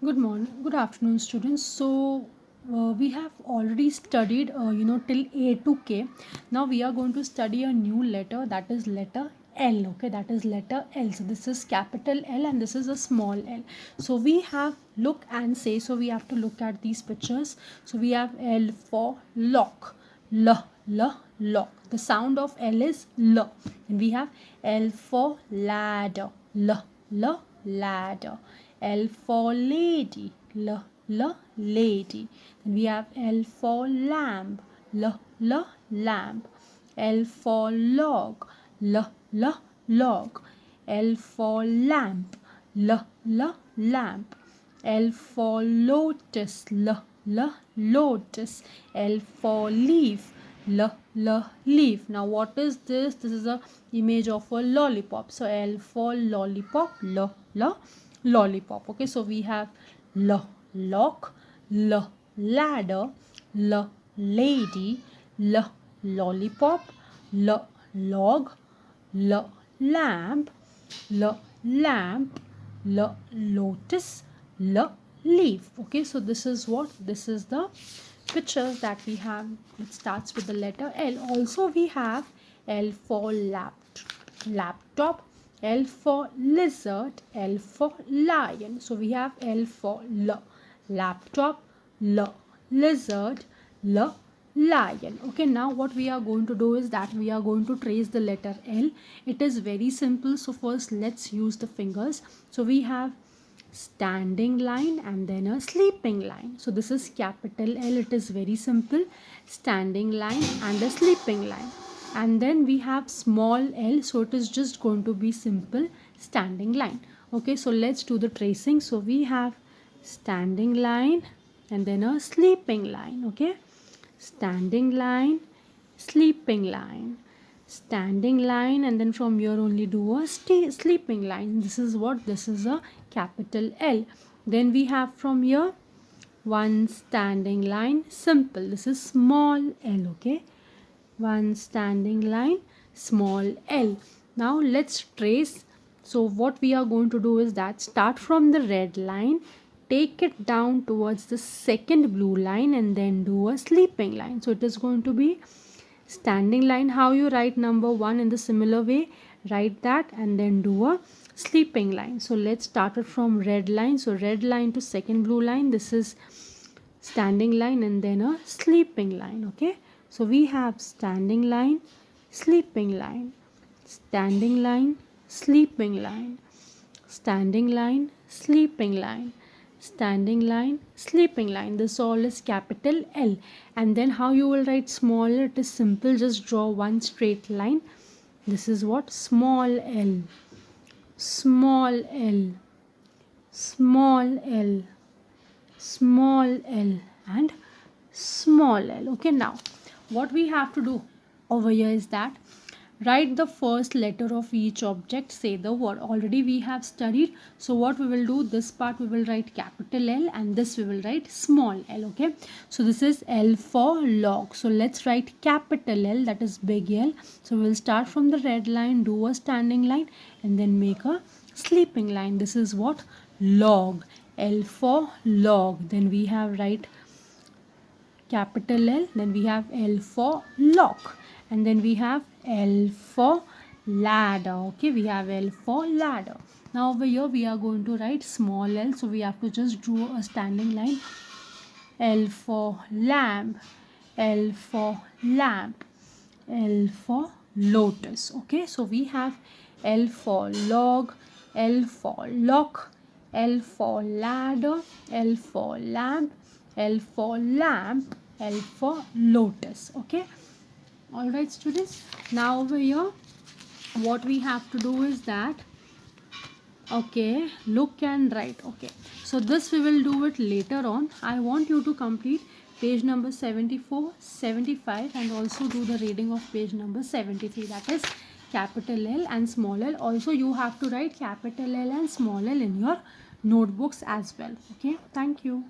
Good morning, good afternoon, students. We have already studied, till A to K. Now we are going to study a new letter, that is letter L. Okay, that is letter L. So this is capital L and this is a small L. So we have look and say. So we have to look at these pictures. So we have L for lock, lock. The sound of L is L. And we have L for ladder, ladder. L for lady, lady. Then we have L for lamb, lamp. L for log, log. L for lamp, lamp. L for lotus, lotus. L for leaf, leaf. Now what is this? This is a image of a lollipop. So L for lollipop, lollipop. Okay, so we have lock, ladder, lady, lollipop, log, lamp, lamp, lotus, leaf. Okay, so this is what, this is the picture that we have. It starts with the letter L. Also we have L for laptop, L for lizard, L for lion. So we have L for laptop, lizard, lion. Okay, now what we are going to do is that we are going to trace the letter L. It is very simple. So first let's use the fingers. So we have standing line and then a sleeping line. So this is capital L. It is very simple. Standing line and a sleeping line. And then we have small l, so it is just going to be simple standing line. Okay, so let's do the tracing. So we have standing line and then a sleeping line. Okay, standing line, sleeping line, standing line, and then from here only do a sleeping line. This is what, this is a capital L. Then we have from here one standing line, simple. This is small l. Okay, one standing line, small l. Now let's trace. So what we are going to do is that start from the red line, take it down towards the second blue line, and then do a sleeping line. So it is going to be standing line. How you write number 1 in the similar way, write that and then do a sleeping line. So let's start it from red line. So red line to second blue line, this is standing line and then a sleeping line. Okay, so we have standing line, sleeping line, standing line, sleeping line, standing line, sleeping line, standing line, sleeping line. This all is capital L. And then how you will write small? It is simple. Just draw one straight line. This is what, small l, small l, small l, small l, and small l. Okay, now what we have to do over here is that write the first letter of each object, say the word. Already we have studied. So what we will do, this part we will write capital L and this we will write small l. Okay, so this is L for log. So let's write capital L, that is big L. So we will start from the red line, do a standing line, and then make a sleeping line. This is what, log, L for log. Then we have write capital L, then we have L for lock, and then we have L for ladder. Okay, we have L for ladder. Now over here we are going to write small l, so we have to just draw a standing line. L for lamp, L for lamp, L for lotus. Okay, so we have L for log, L for lock, L for ladder, L for lamp, L for lamp, L for lotus. Okay, all right students, now over here what we have to do is that, okay, look and write. Okay, so this we will do it later on. I want you to complete page number 74, 75, and also do the reading of page number 73, that is capital L and small l. Also you have to write capital L and small l in your notebooks as well. Okay, thank you.